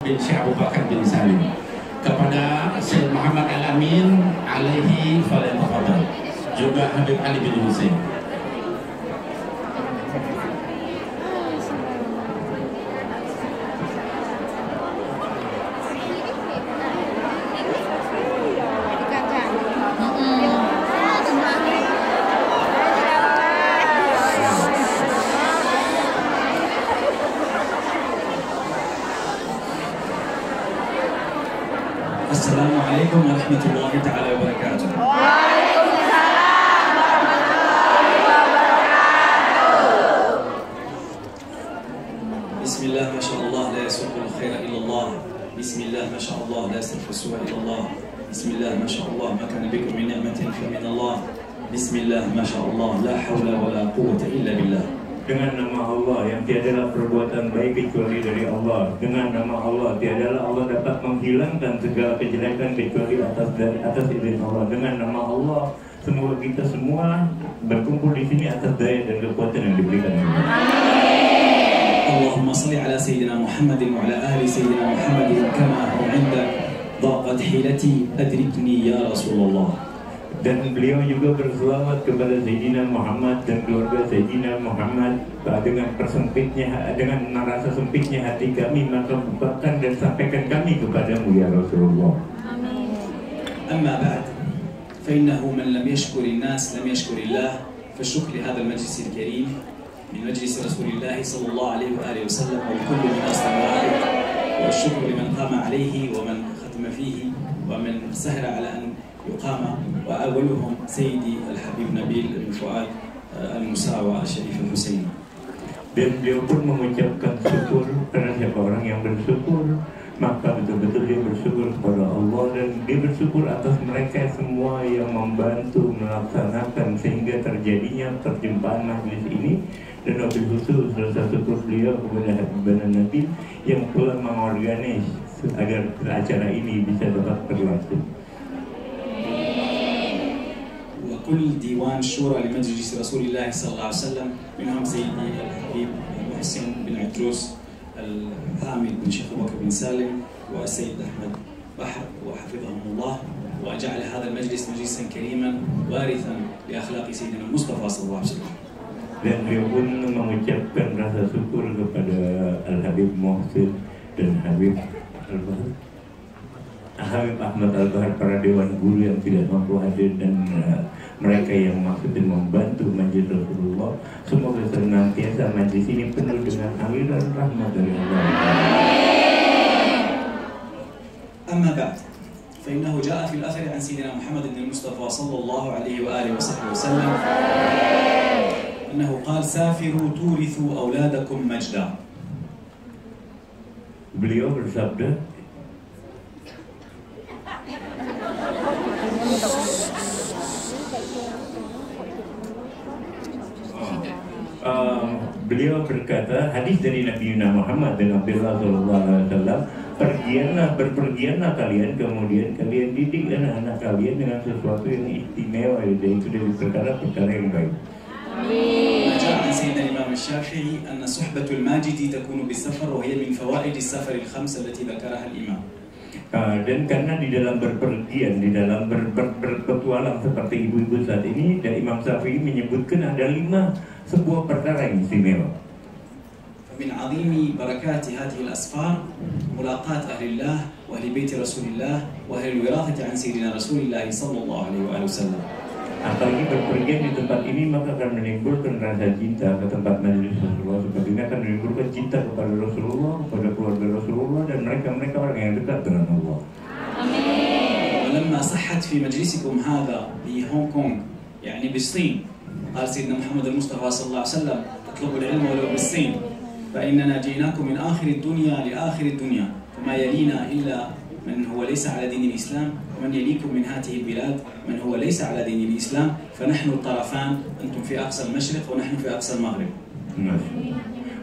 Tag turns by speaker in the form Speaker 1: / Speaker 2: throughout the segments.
Speaker 1: bin Syekh Abu Bakar bin Salim. Kepada Syekh Muhammad Al-Amin alaihi falyatafadhal. Juga Habib Ali bin Husain.
Speaker 2: Assalamualaikum warahmatullahi ta'ala wabarakatuh.
Speaker 3: Waalaikumsalam warahmatullahi wabarakatuh.
Speaker 2: Bismillah, masyaallah, la yasuqul khaira illallah. Bismillah, masyaallah, la yasrifu su'a illallah. Bismillah, masyaallah, ma kana bikum min ni'matin fa min Allah. Bismillah, masyaallah, la hawla wa la quwwata illa billah.
Speaker 4: Dengan nama Allah yang tiadalah perbuatan baik kecuali dari Allah. Dengan nama Allah tiadalah Allah dapat menghilangkan segala kejelekan kecuali atas izin Allah. Dengan nama Allah semoga kita semua berkumpul di sini atas daya dan kekuatan yang diberikan Allah.
Speaker 2: Allahumma salli ala sayyidina Muhammadin wa ala ahli sayyidina Muhammadin kama huwa 'indak daqat hilati adrikni ya Rasulullah.
Speaker 4: Dan beliau juga berselawat kepada Sayyidina Muhammad dan keluarga Sayyidina Muhammad dengan rasa sempitnya hati kami, maka bukakan dan sampaikan kami kepadamu ya Rasulullah.
Speaker 3: Amin.
Speaker 2: أما بعد فإنه من لم يشكر الناس لم يشكر الله فالشكر لهذا المجلس الكريم من مجلس رسول الله صلى الله عليه وآله وسلم والكل من أصل الوالد والشكر لمن قام عليه ومن ختم فيه ومن سهر على أن يقام وأولهم سيدي الحبيب نبيل بن فؤاد المساوى الشريف الحسيني.
Speaker 4: Dan beliau pun mengucapkan syukur karena siapa orang yang bersyukur maka betul-betul dia bersyukur kepada Allah, dan dia bersyukur atas mereka semua yang membantu melaksanakan sehingga terjadinya perjumpaan majelis ini, dan wabil khusus rasa syukur beliau kepada Habibana Nabi yang telah mengorganis agar acara ini bisa dapat berlangsung.
Speaker 2: وكل ديوان شورى لمجلس رسول الله صلى الله عليه وسلم منهم سيدي الحبيب محسن بن عتروس الحامد بن شيخ أبو بكر بن سالم والسيد أحمد بحر وحفظهم الله، وجعل هذا المجلس مجلسا كريما وارثا لأخلاق سيدنا المصطفى صلى الله عليه وسلم.
Speaker 4: Dan beliau pun mengucapkan rasa syukur kepada Al-Habib Muhsin dan Habib Ahmad Al-Bahar, para dewan guru yang tidak mampu hadir, dan mereka yang maksudnya membantu Majelis Rasulullah. Semoga senantiasa majlis ini penuh dengan aliran rahmat dari Allah.
Speaker 2: أما بعد فإنه جاء في الأثر عن سيدنا محمد بن المصطفى صلى الله عليه وآله وصحبه وسلم أنه قال سافروا تورثوا أولادكم مجدا.
Speaker 4: Beliau bersabda, beliau berkata, hadis dari Nabi Muhammad bin Abdullah SAW, berpergianlah kalian, kemudian kalian didik anak-anak kalian dengan sesuatu yang istimewa, yaitu dari perkara-perkara yang baik.
Speaker 2: جاء عن سيدنا الإمام الشافعي أن صحبة الماجد تكون بالسفر وهي من فوائد السفر الخمسة التي ذكرها الإمام.
Speaker 4: Dan karena di dalam berpergian, di dalam berpetualang seperti ibu-ibu saat ini, dan Imam Syafi'i menyebutkan ada 5 sebuah perkara yang istimewa.
Speaker 2: من عظيم بركات هذه الأسفار ملاقاة أهل الله وأهل بيت رسول الله وأهل الوراثة عن سيدنا رسول الله صلى الله عليه وآله وسلم.
Speaker 4: Apalagi berpergian di tempat ini maka akan menimbulkan rasa cinta ke tempat majelis Rasulullah. Seperti ini akan menimbulkan cinta kepada Rasulullah, kepada keluarga Rasulullah, dan mereka orang yang dekat dengan Allah.
Speaker 2: ولما صحت في مجلسكم هذا بهونغ كونغ يعني بالصين قال سيدنا محمد المصطفى صلى الله عليه وسلم اطلبوا العلم ولو بالصين فإننا جئناكم من آخر الدنيا لآخر الدنيا فما يلينا إلا من هو ليس على دين الإسلام ومن يليكم من هذه البلاد من هو ليس على دين الإسلام فنحن الطرفان أنتم في أقصى المشرق ونحن في أقصى المغرب.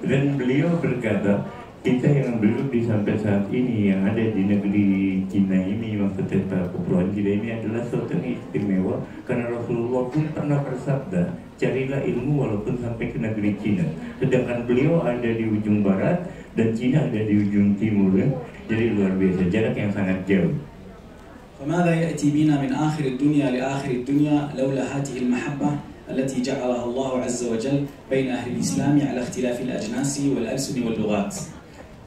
Speaker 4: Dan beliau berkata, kita yang duduk di sampai saat ini yang ada di negeri Cina ini, maksudnya kepulauan kita ini adalah suatu yang istimewa karena Rasulullah pun pernah bersabda, carilah ilmu walaupun sampai ke negeri Cina. Sedangkan beliau ada di ujung barat dan Cina ada di ujung timur, ya. Jadi luar biasa, jarak yang sangat jauh.
Speaker 2: فماذا يأتي بنا من آخر الدنيا لآخر الدنيا لولا هذه المحبة التي جعلها الله عز وجل بين أهل الإسلام على اختلاف الأجناس والألسن واللغات.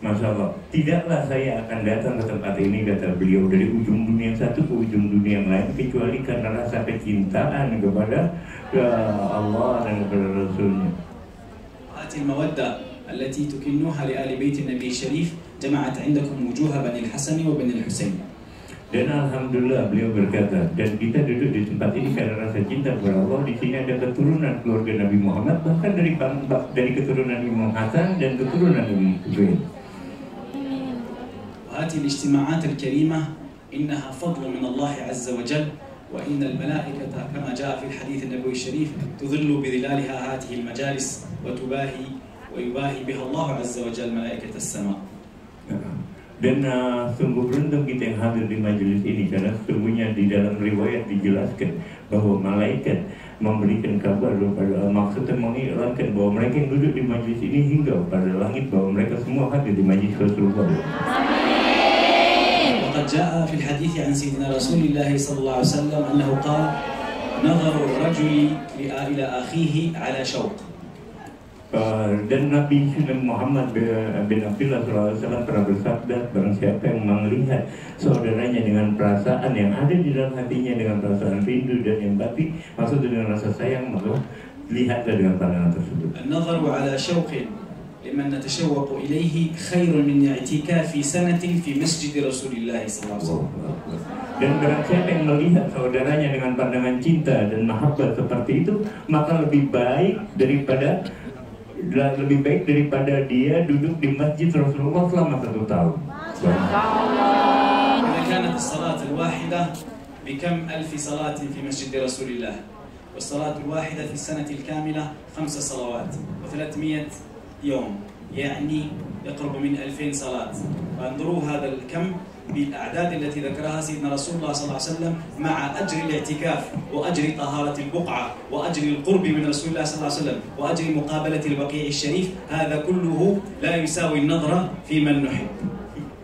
Speaker 4: Masya Allah, tidaklah saya akan datang ke tempat ini, kata beliau, dari ujung dunia satu ke ujung dunia yang lain, kecuali karena rasa kecintaan kepada Allah dan kepada Rasulnya.
Speaker 2: هذه المودة التي تكنوها لآل بيت النبي الشريف جمعت عندكم وجوه بني الحسن وبني الحسين.
Speaker 4: Dan alhamdulillah beliau berkata, dan kita duduk di tempat ini karena rasa cinta kepada Allah. Di sini ada keturunan keluarga Nabi Muhammad, bahkan dari keturunan Imam Hasan dan keturunan Imam Hussein.
Speaker 2: وهذه الاجتماعات الكريمة إنها فضل من الله عز وجل، وإن الملائكة كما جاء في الحديث النبوي الشريف تظل بظلالها هذه المجالس ويباهي بها الله عز وجل ملائكة السماء.
Speaker 4: Dan sungguh beruntung kita yang hadir di majelis ini, karena sesungguhnya di dalam riwayat dijelaskan bahwa malaikat memberikan kabar kepada, maksudnya mengiklankan bahwa mereka yang duduk di majelis ini hingga pada langit bahwa mereka semua hadir di majelis Rasulullah.
Speaker 2: وقد جاء في الحديث عن سيدنا رسول الله صلى الله عليه وسلم أنه قال نظر الرجل إلى أخيه على شوق.
Speaker 4: Dan Nabi Muhammad bin Abdullah SAW pernah bersabda, barang siapa yang melihat saudaranya dengan perasaan yang ada di dalam hatinya, dengan perasaan rindu dan empati, maksudnya dengan rasa sayang, maka lihatlah dengan pandangan tersebut.
Speaker 2: النظر على شوق لمن نتشوق إليه خير من اعتكاف سنة في مسجد رسول الله صلى الله عليه وسلم.
Speaker 4: Dan barang siapa yang melihat saudaranya dengan pandangan cinta dan mahabbah seperti itu, maka lebih baik daripada dia duduk di masjid Rasulullah selama 1 tahun.
Speaker 2: إذا كانت الصلاة الواحدة بكم ألف صلاة في مسجد رسول الله، والصلاة الواحدة في السنة الكاملة 5 صلوات و300 يوم، يعني يقرب من 2000 صلاة. فانظروا هذا الكم بالأعداد التي ذكرها سيدنا رسول الله صلى الله عليه وسلم مع أجر الاعتكاف وأجر طهارة البقعة وأجر القرب من رسول الله صلى الله عليه وسلم وأجر مقابلة البقيع الشريف، هذا كله لا يساوي النظرة في من نحب.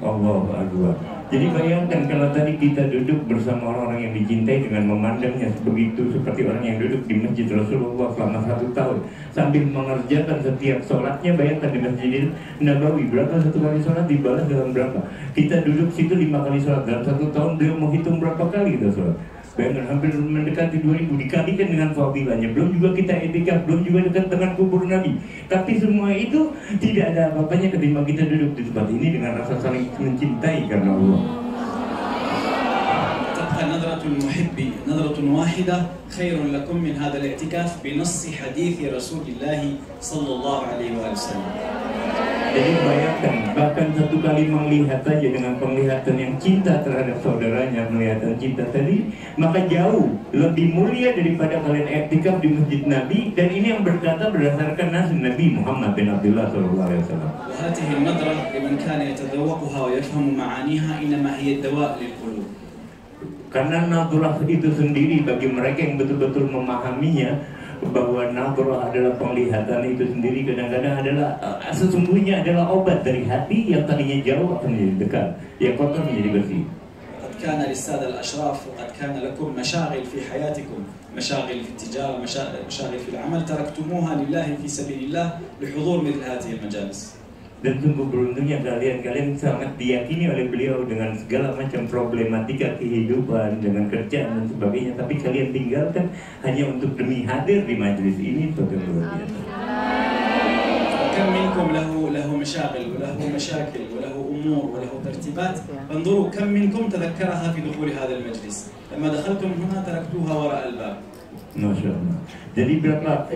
Speaker 4: Allahu Akbar. Jadi bayangkan kalau tadi kita duduk bersama orang-orang yang dicintai dengan memandangnya begitu seperti orang yang duduk di masjid Rasulullah selama 1 tahun sambil mengerjakan setiap sholatnya. Bayangkan di Masjidil Nabawi berapa satu kali sholat dibalas dalam berapa. Kita duduk situ 5 kali sholat dalam 1 tahun, beliau menghitung berapa kali kita sholat. Bayangkan hampir mendekati 2000 dikalikan dengan fadilahnya. Belum juga kita etikaf, belum juga dekat dengan kubur Nabi. Tapi semua itu tidak ada apa-apanya ketika kita duduk di tempat ini dengan rasa saling mencintai karena Allah.
Speaker 2: تبقى نظرة المحب نظرة واحدة خير لكم من هذا الاعتكاف بنص حديث رسول الله صلى الله عليه وسلم.
Speaker 4: Jadi bayangkan, bahkan 1 kali melihat saja dengan penglihatan yang cinta terhadap saudaranya, penglihatan cinta tadi, maka jauh lebih mulia daripada kalian iktikaf di masjid Nabi. Dan ini yang berkata berdasarkan nas Nabi Muhammad bin Abdullah SAW.
Speaker 2: وهذه النظرة لمن كان يتذوقها ويفهم معانيها إنما هي الدواء للقلوب. Karena nadrah itu sendiri bagi mereka yang betul-betul memahaminya, bahwa nadrah adalah penglihatan itu sendiri kadang-kadang adalah sesungguhnya adalah obat dari hati yang tadinya jauh akan menjadi dekat, yang kotor menjadi bersih. قد كان للسادة الأشراف وقد كان لكم مشاغل في حياتكم، مشاغل في التجارة، مشاغل في العمل، تركتموها لله في سبيل الله لحضور مثل هذه المجالس.
Speaker 4: Dan sungguh beruntungnya kalian sangat diyakini oleh beliau dengan segala macam problematika kehidupan, dengan kerjaan dan sebagainya, tapi kalian tinggalkan hanya untuk demi hadir di majelis ini. Suatu luar biasa.
Speaker 2: كم منكم له مشاغل وله مشاكل وله أمور وله ترتيبات، فانظروا كم منكم تذكرها في دخول هذا المجلس، لما دخلتم هنا تركتوها وراء الباب.
Speaker 4: Masya Allah. Jadi berapa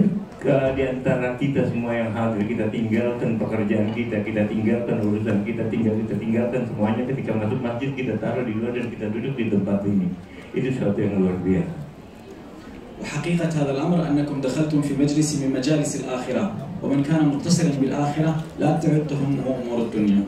Speaker 4: di antara kita semua yang hadir, kita tinggalkan pekerjaan kita tinggalkan urusan kita tinggalkan semuanya ketika masuk masjid, kita taruh di luar dan kita duduk di tempat ini. Itu sesuatu yang luar biasa.
Speaker 2: وحقيقة هذا الأمر أنكم دخلتم في مجلس من مجالس الآخرة، ومن كان متصلا بالآخرة لا تعد همه أمور الدنيا.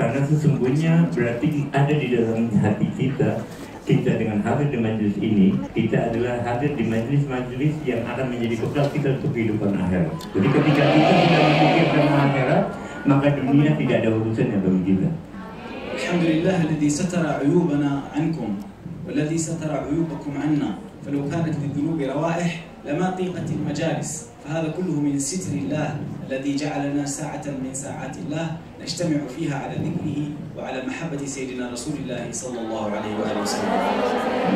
Speaker 4: Karena sesungguhnya berarti ada di dalam hati kita dengan hadir di majelis ini, kita adalah hadir di majelis-majelis yang akan menjadi bekal kita untuk kehidupan akhirat. Jadi ketika kita sudah memikirkan akhirat, maka dunia tidak ada urusannya bagi kita.
Speaker 2: Alhamdulillah alladhi satara uyubana ankum walladhi satara uyubakum anna falau kanat lidhunubi rawaih lama tiqat almajalis فهذا كله من ستر الله الذي جعلنا ساعة من ساعات الله نجتمع فيها على ذكره وعلى محبة سيدنا رسول الله صلى الله عليه وآله وسلم.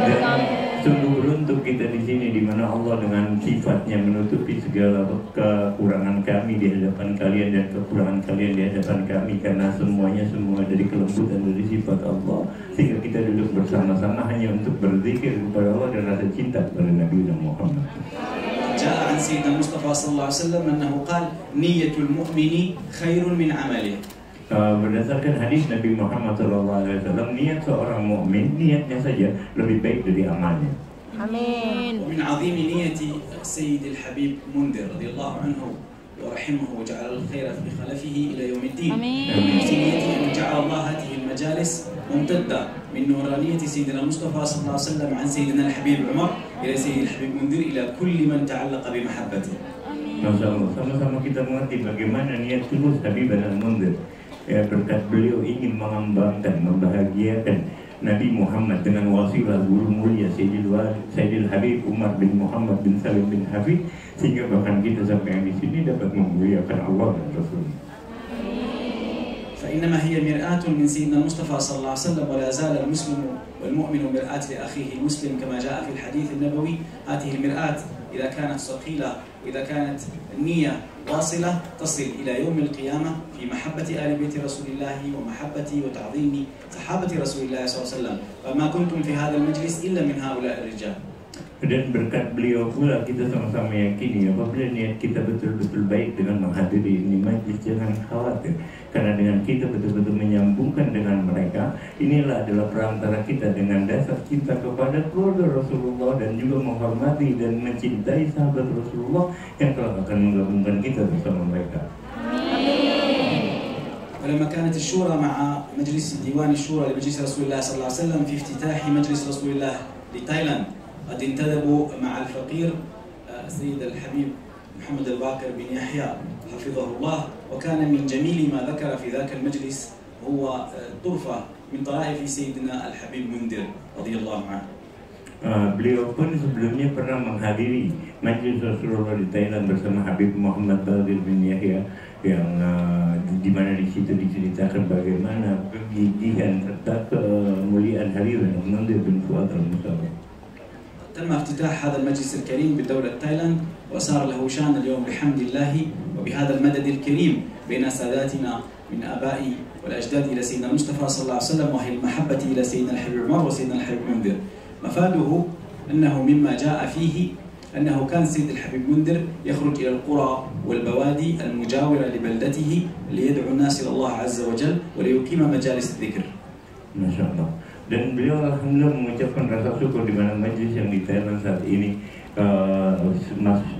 Speaker 4: Dan sungguh beruntung kita di sini, di mana Allah dengan sifatnya menutupi segala kekurangan kami di hadapan kalian dan kekurangan kalian di hadapan kami, karena semuanya semua dari kelembutan dari sifat Allah, sehingga kita duduk bersama-sama hanya untuk berzikir kepada Allah dan rasa cinta kepada Nabi Muhammad.
Speaker 2: جاء عن سيدنا المصطفى صلى الله عليه وسلم أنه قال نية المؤمن خير من عمله.
Speaker 4: Berdasarkan hadis Nabi Muhammad SAW, niat seorang mukmin, niatnya saja lebih baik dari amalnya.
Speaker 3: Amin.
Speaker 2: ومن عظيم نية السيد الحبيب منذر رضي الله عنه ورحمه وجعل الخير في خلفه إلى يوم الدين.
Speaker 3: آمين.
Speaker 2: ومن نيته أن جعل الله هذه المجالس ممتدة من نورانية سيدنا المصطفى صلى الله عليه وسلم عن سيدنا الحبيب عمر إلى سيد الحبيب منذر إلى كل من تعلق بمحبته.
Speaker 4: Masya Allah, sama-sama kita mengerti bagaimana niat tulus Habib al-Munzir. Ya, berkat beliau ingin mengembangkan, membahagiakan Nabi Muhammad dengan wasilah guru mulia Sayyidil Habib Umar bin Muhammad bin Salim bin Hafid, sehingga bahkan kita sampai yang di sini dapat memuliakan Allah dan Rasul.
Speaker 2: فإنما هي مرآة من سيدنا المصطفى صلى الله عليه وسلم، ولا زال المسلم والمؤمن مرآة لأخيه المسلم كما جاء في الحديث النبوي. هذه المرآة إذا كانت ثقيلة وإذا كانت النية واصلة تصل إلى يوم القيامة في محبة آل بيت رسول الله ومحبة وتعظيم صحابة رسول الله صلى الله عليه وسلم، فما كنتم في هذا المجلس إلا من هؤلاء الرجال.
Speaker 4: Dan berkat beliau pula kita sama-sama yakini apabila niat kita betul-betul baik dengan menghadiri ini majlis, jangan khawatir, karena dengan kita betul-betul menyambungkan dengan mereka, inilah adalah perantara kita dengan dasar cinta kepada keluarga Rasulullah dan juga menghormati dan mencintai sahabat Rasulullah yang telah akan menggabungkan kita bersama mereka.
Speaker 2: ولما كانت الشورى مع مجلس ديوان الشورى لمجلس رسول الله صلى الله عليه وسلم في افتتاح مجلس رسول الله لتايلاند، قد انتدبوا مع الفقير سيد الحبيب محمد الباقر بن يحيى حفظه الله، وكان من جميل ما ذكر في ذاك المجلس هو طرفة من طرائف سيدنا الحبيب منذر رضي الله عنه.
Speaker 4: Beliau pun sebelumnya pernah menghadiri Majlis Rasulullah di Thailand bersama Habib Muhammad Badir bin Yahya, yang di mana di situ diceritakan bagaimana kegigihan serta kemuliaan Habib Munzir bin Fuad al-Musawi.
Speaker 2: تم افتتاح هذا المجلس الكريم بدولة تايلاند، وصار له شان اليوم بحمد الله وبهذا المدد الكريم بين ساداتنا من آباء والأجداد إلى سيدنا المصطفى صلى الله عليه وسلم، وهي المحبة إلى سيدنا الحبيب عمر وسيدنا الحبيب منذر. مفاده أنه مما جاء فيه أنه كان سيد الحبيب منذر يخرج إلى القرى والبوادي المجاورة لبلدته ليدعو الناس إلى الله عز وجل وليقيم مجالس الذكر.
Speaker 4: ما شاء الله. Dan beliau alhamdulillah mengucapkan rasa syukur di mana majlis yang di Thailand saat ini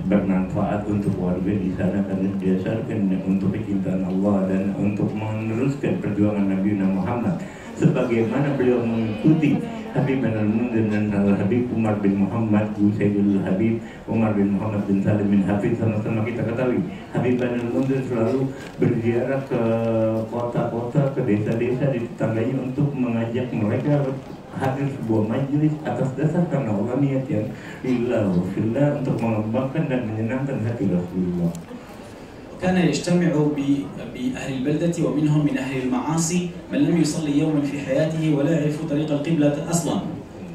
Speaker 4: bermanfaat untuk warga di sana, karena didasarkan untuk kecintaan Allah dan untuk meneruskan perjuangan Nabi Muhammad, sebagaimana beliau mengikuti Habib al-Munzir dan Habib Umar bin Muhammad, Sayyidul Habib Umar bin Muhammad bin Salim bin Hafid. Sama-sama kita ketahui Habib al-Munzir selalu berziarah ke kota-kota, ke desa-desa di tetangganya untuk mengajak mereka hadir sebuah majelis atas dasar karena Allah niat yang lillah wa fillah untuk mengembangkan dan menyenangkan hati Rasulullah.
Speaker 2: كان يجتمع بأهل البلدة ومنهم من أهل المعاصي من لم يصلي يوما في حياته ولا يعرف طريق القبلة أصلا،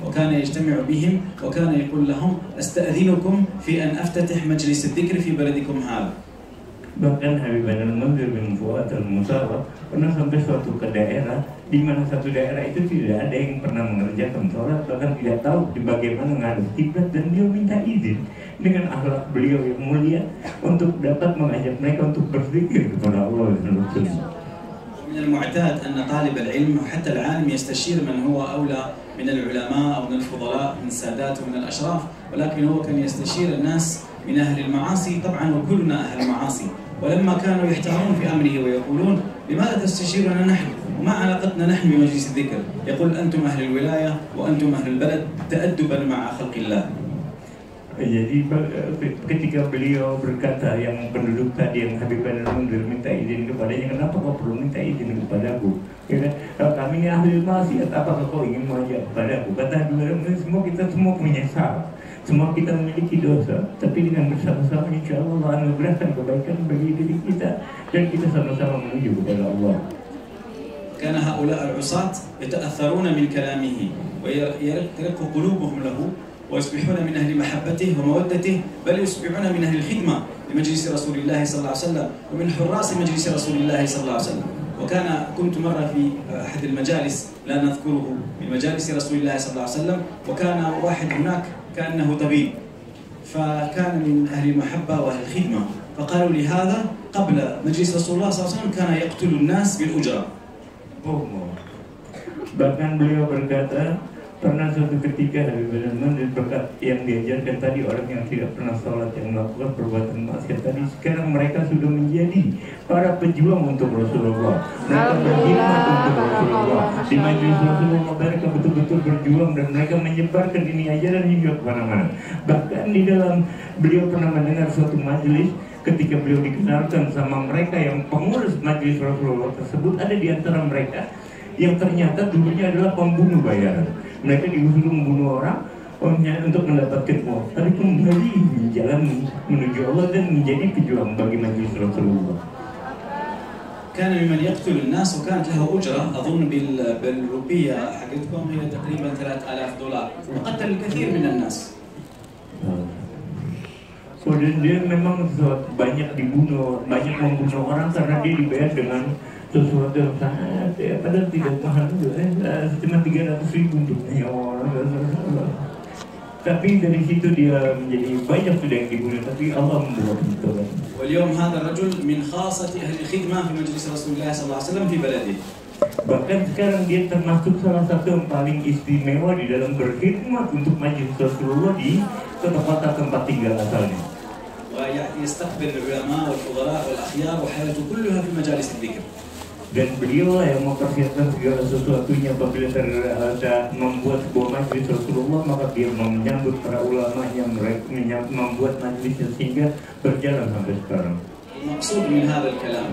Speaker 2: وكان يجتمع بهم وكان يقول لهم أستأذنكم في أن أفتتح مجلس الذكر في بلدكم هذا.
Speaker 4: Bahkan Habib al-Munzir bin Fuad al-Musawi pernah sampai suatu ke daerah di mana satu daerah itu tidak ada yang pernah mengerjakan sholat, bahkan tidak tahu di bagaimana menghadap kiblat, dan dia minta izin dengan akhlak beliau yang mulia untuk dapat mengajak mereka untuk berzikir kepada Allah dan Rasulullah.
Speaker 2: من المعتاد أن طالب العلم وحتى العالم يستشير من هو أولى من العلماء أو من الفضلاء من السادات ومن الأشراف، ولكن هو كان يستشير الناس من أهل المعاصي طبعا، وكلنا أهل المعاصي، ولما كانوا يحتارون في أمره ويقولون لماذا تستشيرنا نحن وما علاقتنا نحن بمجلس الذكر؟ يقول أنتم أهل الولاية وأنتم أهل البلد تأدبا مع خلق الله.
Speaker 4: Jadi ketika beliau berkata yang penduduk tadi yang Habib Badar Munzir minta izin kepadanya, kenapa kau perlu minta izin kepadaku? Kalau kami ini ahli maksiat, apakah kau ingin mengajak kepadaku? Kata kita semua punya salah, semua kita memiliki dosa, tapi dengan bersama-sama insya Allah anugerahkan kebaikan bagi diri kita dan kita sama-sama menuju kepada Allah.
Speaker 2: كان هؤلاء العصاة يتأثرون من كلامه ويرق قلوبهم له ويصبحون من أهل محبته ومودته، بل يصبحون من أهل الخدمة لمجلس رسول الله صلى الله عليه وسلم ومن حراس مجلس رسول الله صلى الله عليه وسلم. كنت مرة في أحد المجالس لا نذكره من مجالس رسول الله صلى الله عليه وسلم، وكان واحد هناك كأنه طبيب، فكان من أهل المحبة وأهل الخدمة، فقالوا لي هذا قبل مجلس رسول الله صلى الله عليه وسلم كان يقتل الناس بالأجرة.
Speaker 4: Bahkan beliau berkata, pernah suatu ketika Habib Badar Munzir berkat yang diajarkan tadi orang yang tidak pernah sholat, yang melakukan perbuatan maksiat tadi, sekarang mereka sudah menjadi para pejuang untuk Rasulullah. Mereka berkhidmat untuk Rasulullah. Di majelis Rasulullah mereka betul-betul berjuang dan mereka menyebarkan ini ajaran hingga kemana-mana. Bahkan di dalam beliau pernah mendengar suatu majelis ketika beliau dikenalkan sama mereka yang pengurus majelis Rasulullah tersebut, ada di antara mereka yang ternyata dulunya adalah pembunuh bayaran. Mereka disuruh membunuh orang untuk mendapatkan uang, tapi kembali jalan menuju Allah dan menjadi pejuang bagi majelis Rasulullah.
Speaker 2: كان ممن يقتل الناس وكانت له أجرة أظن بالروبية حقتكم هي تقريبا $3000 وقتل الكثير من الناس.
Speaker 4: Dan dia memang banyak dibunuh, banyak membunuh orang karena dia dibayar dengan sesuatu yang sangat padahal tidak mahal juga, cuma 300.000 untuk nyawa orang. Tapi dari situ dia menjadi banyak sudah yang dibunuh, tapi Allah membawa pertolongan.
Speaker 2: واليوم هذا الرجل من خاصة أهل الخدمة في مجلس رسول الله صلى الله عليه وسلم في بلده.
Speaker 4: Bahkan sekarang dia termasuk salah satu yang paling istimewa di dalam berkhidmat untuk majelis Rasulullah di kota-kota tempat tinggal asalnya.
Speaker 2: ويستقبل العلماء والفضلاء والأخيار وحياته كلها في مجالس الذكر.
Speaker 4: Dan beliau lah yang mempersiapkan segala sesuatunya apabila ada membuat sebuah majelis Rasulullah, maka dia menyambut para ulama yang membuat majelisnya sehingga berjalan sampai sekarang.
Speaker 2: المقصود من هذا الكلام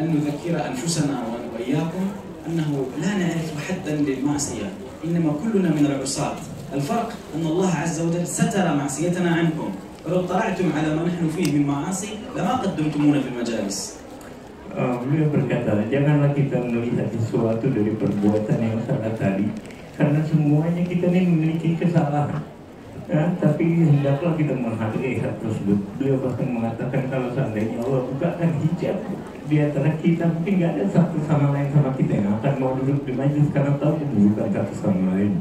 Speaker 2: أن نذكر أنفسنا وإياكم أنه لا نعرف حدا للمعصية، إنما كلنا من العصاة. الفرق أن الله عز وجل ستر معصيتنا عنكم، ولو طلعتم على ما نحن فيه من معاصي لما قدمتمونا في المجالس.
Speaker 4: Beliau berkata, janganlah kita melihat sesuatu dari perbuatan yang salah tadi, karena semuanya kita ini memiliki kesalahan. Tapi hendaklah kita menghargai hal tersebut. Beliau bahkan mengatakan kalau seandainya Allah bukakan hijab di antara kita, mungkin nggak ada satu sama lain sama kita yang akan mau duduk di majelis karena tahu keburukan satu sama lain.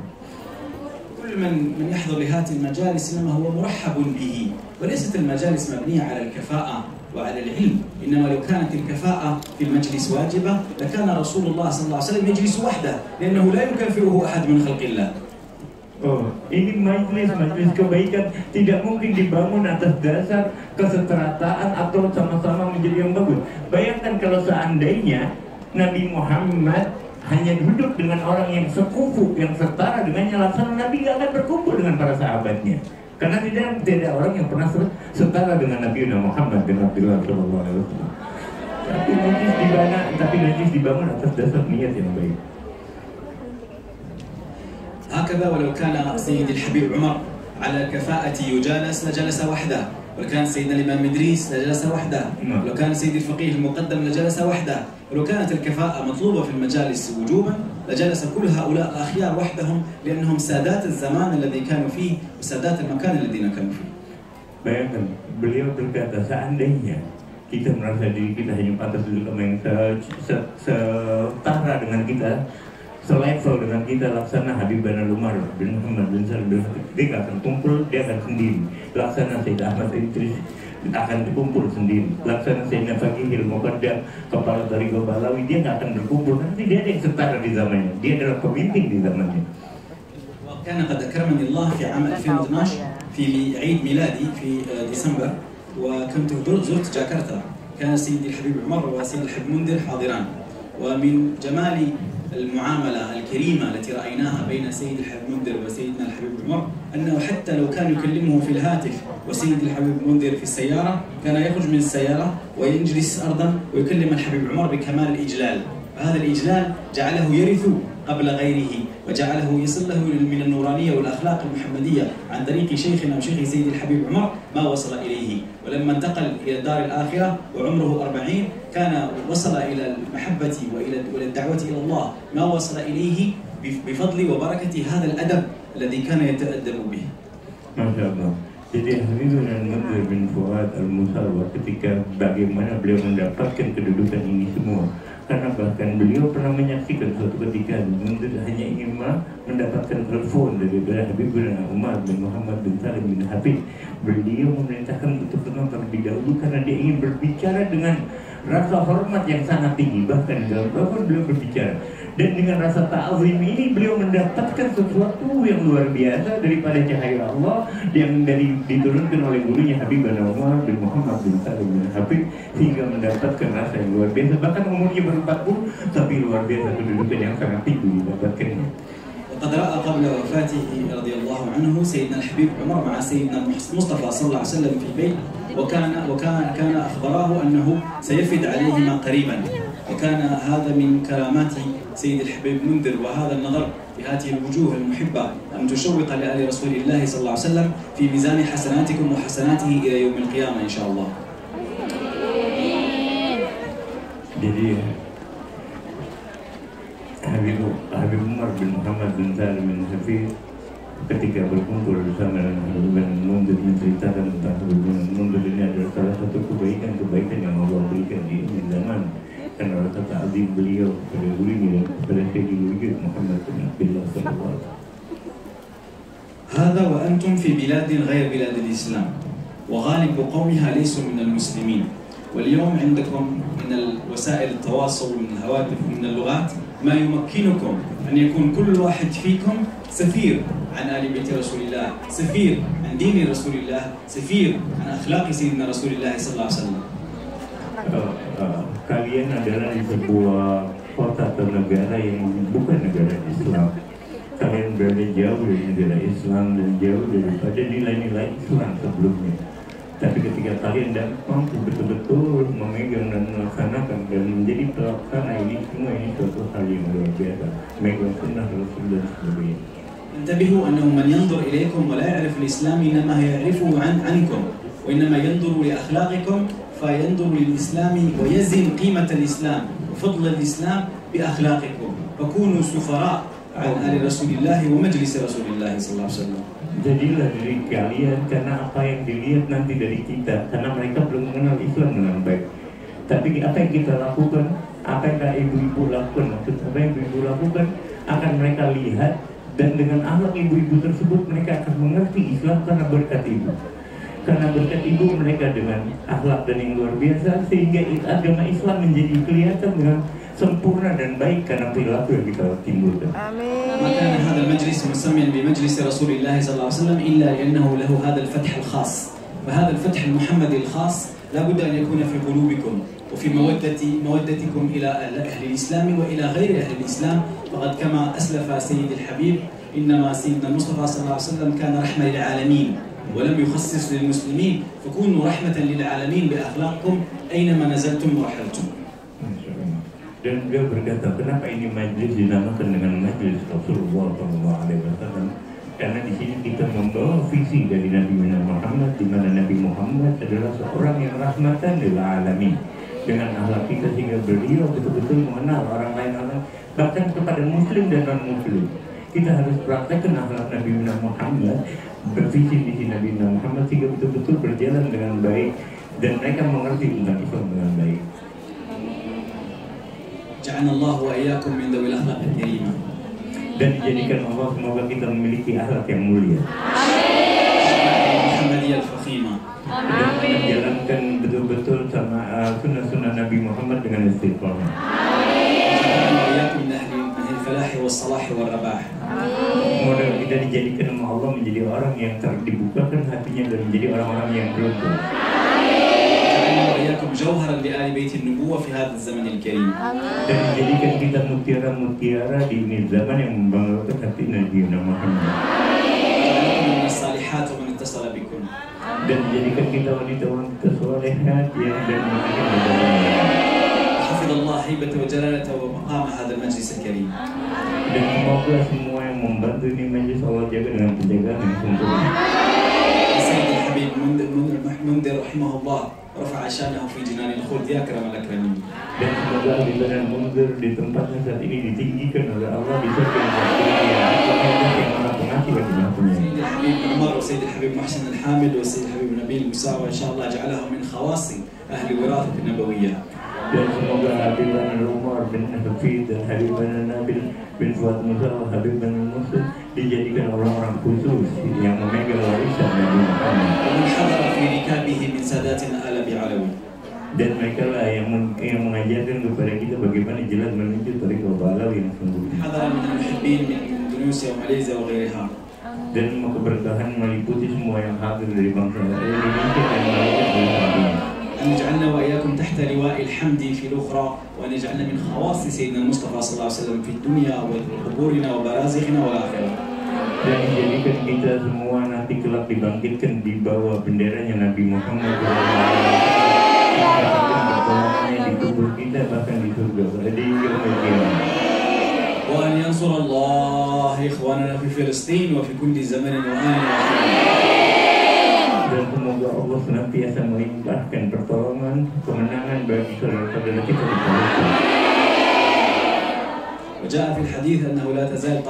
Speaker 2: كل من يحضر لهذه المجالس إنما هو مرحب به، وليست المجالس مبنية على الكفاءة وعلى العلم، إنما لو كانت الكفاءة في المجلس واجبة لكان رسول الله صلى الله عليه وسلم يجلس وحده، لأنه لا يكافئه أحد من خلق الله.
Speaker 4: Ini majelis kebaikan tidak mungkin dibangun atas dasar kesetarataan atau sama-sama menjadi yang bagus. Bayangkan kalau seandainya Nabi Muhammad hanya duduk dengan orang yang sekufu, yang setara dengannya, laksana Nabi nggak akan berkumpul dengan para sahabatnya. Karena tidak ada orang yang pernah setara dengan Nabi Muhammad bin Abdullah Shallallahu Alaihi Wasallam. Tapi najis dibangun atas dasar niat yang baik.
Speaker 2: هكذا ولو كان سيد الحبيب عمر على كفاءة يجالس لجلس وحده، ولو كان سيدنا الإمام إدريس لجلس وحده، ولو كان سيد الفقيه المقدم لجلس وحده، ولو كانت الكفاءة مطلوبة في المجالس وجوبا لجلس كل هؤلاء الأخيار وحدهم، لأنهم سادات الزمان الذي كانوا فيه وسادات المكان الذين كانوا فيه.
Speaker 4: Bayangkan, beliau berkata seandainya kita merasa diri kita hanya pantas duduk sama yang setara dengan kita, selevel dengan kita, laksana Habib bin Umar bin Muhammad bin Salim, dia nggak akan kumpul, dia akan sendiri. Laksana Sayyid Ahmad Idris akan berkumpul sendiri. Laksana Sayyidina Faqihil Muqaddam, kepala dari Balawi, dia nggak akan berkumpul. Nanti dia ada yang setara di zamannya. Dia adalah pemimpin di zamannya.
Speaker 2: كان قد أكرمني الله في عام 2012 في عيد ميلادي في ديسمبر، وكنت زرت جاكرتا. كان سيدي الحبيب عمر وسيدي الحبيب منذر حاضران، ومن جمال المعاملة الكريمة التي رأيناها بين سيد الحبيب منذر وسيدنا الحبيب عمر أنه حتى لو كان يكلمه في الهاتف وسيد الحبيب منذر في السيارة كان يخرج من السيارة ويجلس أرضا ويكلم الحبيب عمر بكمال الإجلال. هذا الإجلال جعله يرث قبل غيره وجعله يصل له من النورانية والأخلاق المحمدية عن طريق شيخنا وشيخ سيد الحبيب عمر ما وصل إليه. ولما انتقل إلى الدار الآخرة وعمره 40 كان وصل إلى المحبة وإلى الدعوة إلى الله ما وصل إليه بفضل وبركة هذا الأدب الذي كان يتأدب به.
Speaker 4: ما شاء الله. Jadi Habibur Munzir bin Fuad Al-Musawa ketika bagaimana beliau mendapatkan kedudukan ini semua, karena bahkan beliau pernah menyaksikan suatu ketika Munzir hanya ingin mendapatkan telepon dari Habibur Umar bin Muhammad bin Salim bin Habib. Beliau memerintahkan untuk tenang terlebih dahulu karena dia ingin berbicara dengan rasa hormat yang sangat tinggi. Bahkan dalam telepon beliau berbicara, dan dengan rasa ta'zim ini beliau mendapatkan sesuatu yang luar biasa daripada cahaya Allah yang diturunkan oleh gurunya Habib Umar bin Muhammad bin Salim bin Habib, sehingga mendapatkan rasa yang luar biasa. Bahkan umurnya baru 40 tapi luar biasa kedudukan yang sangat tinggi didapatkannya.
Speaker 2: وقد رأى قبل وفاته رضي الله عنه سيدنا الحبيب عمر مع سيدنا المصطفى صلى الله عليه وسلم في البيت، وكان أخبراه أنه سيفد عليهما قريبا، وكان هذا من كرامات سيد الحبيب منذر. وهذا النظر في هذه الوجوه المحبة أن تشوق لآل رسول الله صلى الله عليه وسلم في ميزان حسناتكم وحسناته إلى يوم القيامة إن شاء الله.
Speaker 4: Jadi Habib Umar bin Muhammad bin Salim bin Habib ketika berkumpul bersama dengan Munzir menceritakan tentang Habib Munzir ini adalah salah satu kebaikan yang Allah berikan di zaman, karena rasa ta'zim beliau kepada gurunya dan kepada Sayyidul Wujud Muhammad bin Abdullah sallallahu alaihi wasallam.
Speaker 2: هذا وأنتم في بلاد غير بلاد الإسلام وغالب قومها ليسوا من المسلمين، واليوم عندكم من وسائل التواصل ومن الهواتف ومن اللغات ما يمكنكم أن يكون كل واحد فيكم سفير عن آل بيت رسول الله، سفير عن دين رسول الله، سفير عن أخلاق سيدنا رسول الله صلى الله عليه وسلم.
Speaker 4: Kalian adalah di sebuah kota atau negara yang bukan negara Islam. Kalian berada jauh dari negara Islam dan jauh daripada nilai-nilai Islam sebelumnya. Tapi ketika kalian mampu betul-betul memegang dan melaksanakan dan menjadi pelaksana ini semua, ini suatu hal yang luar biasa. Megang sunnah Rasul dan sebagainya.
Speaker 2: انتبهوا أنه من ينظر إليكم ولا يعرف الإسلام إنما يعرفه عنكم، وإنما ينظر لأخلاقكم فينظر للإسلام ويزن قيمة الإسلام وفضل الإسلام بأخلاقكم، فكونوا سفراء عن آل رسول الله ومجلس رسول الله صلى الله عليه وسلم.
Speaker 4: Jadilah diri kalian karena apa yang dilihat nanti dari kita, karena mereka belum mengenal Islam dengan baik. Tapi apa yang kita lakukan, apa yang ibu-ibu lakukan, apa yang ibu-ibu lakukan akan mereka lihat, dan dengan akhlak ibu-ibu tersebut mereka akan mengerti Islam karena berkat ibu. Karena berkat ibu mereka dengan akhlak dan yang luar biasa, sehingga agama Islam menjadi kelihatan dengan sempurna dan baik karena perilaku yang kita timbulkan.
Speaker 2: ما كان هذا المجلس مسميا بمجلس رسول الله صلى الله عليه وسلم إلا لأنه له هذا الفتح الخاص، فهذا الفتح المحمدي الخاص لا بد أن يكون في قلوبكم وفي مودتكم إلى أهل الإسلام وإلى غير أهل الإسلام. فقد كما أسلف سيد الحبيب إنما سيدنا المصطفى صلى الله عليه وسلم كان رحمة للعالمين ولم يخصص للمسلمين، فكونوا رحمة للعالمين بأخلاقكم أينما نزلتم ورحلتم.
Speaker 4: Dan beliau berkata, kenapa ini majlis dinamakan dengan majlis Rasulullah SAW? Karena di sini kita membawa visi dari Nabi Muhammad, di mana Nabi Muhammad adalah seorang yang rahmatan lil alamin. Dengan akhlak kita sehingga beliau betul-betul mengenal orang lain, bahkan kepada Muslim dan non Muslim. Kita harus praktekkan akhlak Nabi Muhammad, bervisi di Nabi Muhammad sehingga betul-betul berjalan dengan baik dan mereka mengerti tentang Islam dengan baik.
Speaker 2: جعلنا الله وإياكم من ذوي الأخلاق الكريمة.
Speaker 4: Dan dijadikan Allah semoga kita memiliki akhlak yang mulia.
Speaker 2: Muhammadiyah al-Fakhimah.
Speaker 4: Dan menjalankan betul-betul sama sunnah-sunnah Nabi Muhammad dengan istiqamah. Semoga kita dijadikan sama Allah menjadi orang yang dibukakan hatinya dan menjadi orang-orang yang beruntung.
Speaker 2: جوهرا لآل بيت النبوة في هذا الزمن الكريم.
Speaker 4: Dan jadikan kita mutiara-mutiara di ini zaman yang membanggakan hati Nabi Muhammad.
Speaker 2: من الصالحات ومن اتصل بكم.
Speaker 4: Dan jadikan kita wanita-wanita solehat yang dan
Speaker 2: حفظ الله هيبة وجلالة ومقام هذا المجلس الكريم.
Speaker 4: Dan semoga semua yang membantu ini majelis Allah jaga dengan penjagaan yang sempurna.
Speaker 2: سيد الحبيب منذر رحمه الله رفع شانه في جنان الخلد يا أكرم الأكرمين.
Speaker 4: Dan semoga Habibana Munzir di tempatnya saat ini ditinggikan oleh Allah di surga yang tertinggi yang maha pengasih bagi makhluknya.
Speaker 2: سيد الحبيب عمر وسيد الحبيب محسن الحامد وسيد الحبيب نبيل مساوى إن شاء الله جعلهم من خواص أهل الوراثة النبوية.
Speaker 4: Dan semoga Habibana Umar bin Hafid dan Habibana Nabil bin Fuad Musa dan Habibana Musa dijadikan orang-orang khusus yang memegang warisan Nabi Muhammad.
Speaker 2: ومن حضر في ركابه من ساداتنا آل بعلوي.
Speaker 4: Dan mereka lah yang mengajarkan kepada kita bagaimana jalan menuju tariqah Balawi yang sungguhnya.
Speaker 2: حضر من المحبين من إندونيسيا وماليزيا وغيرها.
Speaker 4: Dan keberkahan meliputi semua yang hadir dari bangsa Indonesia dan Malaysia.
Speaker 2: أن يجعلنا وإياكم تحت لواء الحمد في الأخرى وأن يجعلنا من خواص سيدنا المصطفى صلى الله عليه وسلم في الدنيا وقبورنا وبرازخنا والآخرة.
Speaker 4: Dan jadikan kita semua nanti kelak dibangkitkan di bawah benderanya Nabi Muhammad SAW di kubur kita bahkan di surga di yaumil qiyamah.
Speaker 2: وأن ينصر الله إخواننا في فلسطين وفي كل زمن وآن.
Speaker 4: Dan semoga Allah senantiasa melimpahkan pertolongan, kemenangan bagi saudara-saudara kita di Palestina.
Speaker 2: وجاء في الحديث أنه لا تزال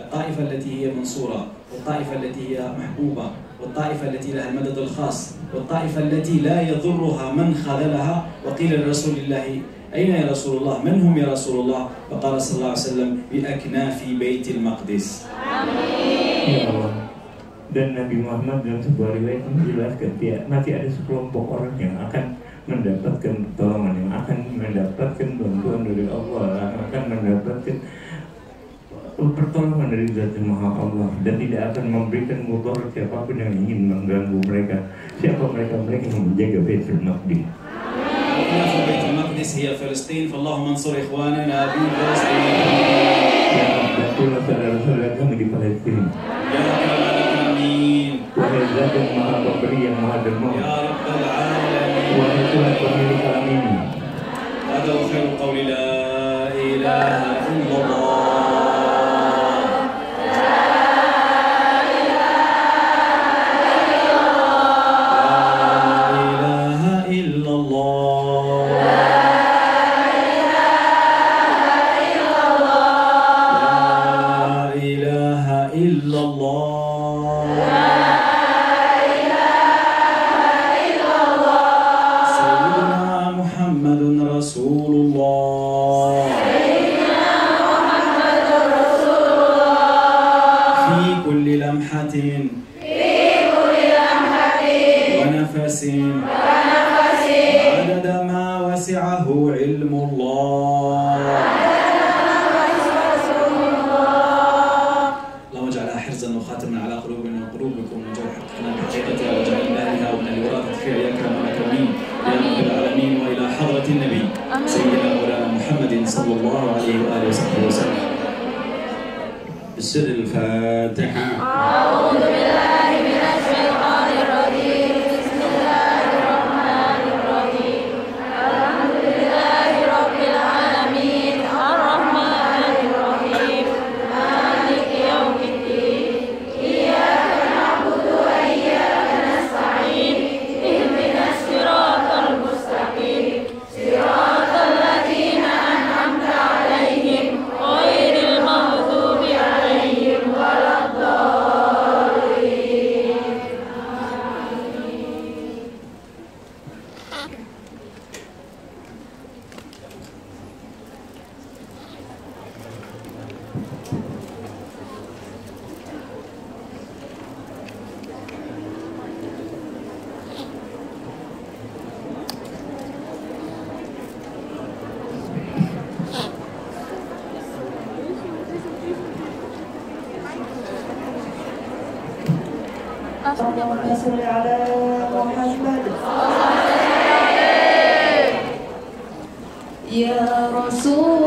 Speaker 2: الطائفة التي هي منصورة، والطائفة التي هي محبوبة، والطائفة التي لها المدد الخاص، والطائفة التي لا يضرها من خذلها. وقيل لرسول الله: أين يا رسول الله؟ من هم يا رسول الله؟ فقال صلى الله عليه وسلم: بأكناف بيت المقدس.
Speaker 4: Ya Allah. Dan Nabi Muhammad dalam sebuah riwayat menjelaskan nanti ada sekelompok orang yang akan mendapatkan pertolongan, yang akan mendapatkan bantuan dari Allah, yang akan mendapatkan pertolongan dari Zat Maha Allah dan tidak akan memberikan mudarat siapapun yang ingin mengganggu mereka. Siapa mereka? Mereka yang menjaga Baitul Maqdis.
Speaker 2: أكناف بيت المقدس هي فلسطين، فاللهم انصر إخواننا في فلسطين.
Speaker 4: Ya, bantulah saudara-saudara kami di Palestina.
Speaker 2: يا أكرم الأكرمين.
Speaker 4: Wahai Zat yang Maha Pemberi yang Maha Dermawan.
Speaker 2: يا رب العالمين.
Speaker 4: Wahai Tuhan pemilik alam ini.
Speaker 2: هذا هو خير قول لا إله إلا الله. عدد ما وسعه علم الله. اللهم اجعلها حرزا وخاتما على قلوبنا وقلوبكم واجعل حقنا بحقيقتها واجعل اهلها ومن الوراثة فيها يا اكرم الاكرمين يا رب العالمين. والى حضرة النبي سيدنا مولانا محمد صلى الله عليه واله وصحبه وسلم.
Speaker 1: بسر الفاتحة.
Speaker 3: أعوذ بالله من الشيطان الرجيم. بسم الله الرحمن الرحيم. الحمد لله رب العالمين الرحمن الرحيم مالك يوم الدين. إياك نعبد وإياك نستعين. اهدنا الصراط المستقيم صراط الذين أنعمت عليهم غير المغضوب عليهم ولا الضالين.
Speaker 5: اللهم صل على محمد.
Speaker 3: Ya Rasulullah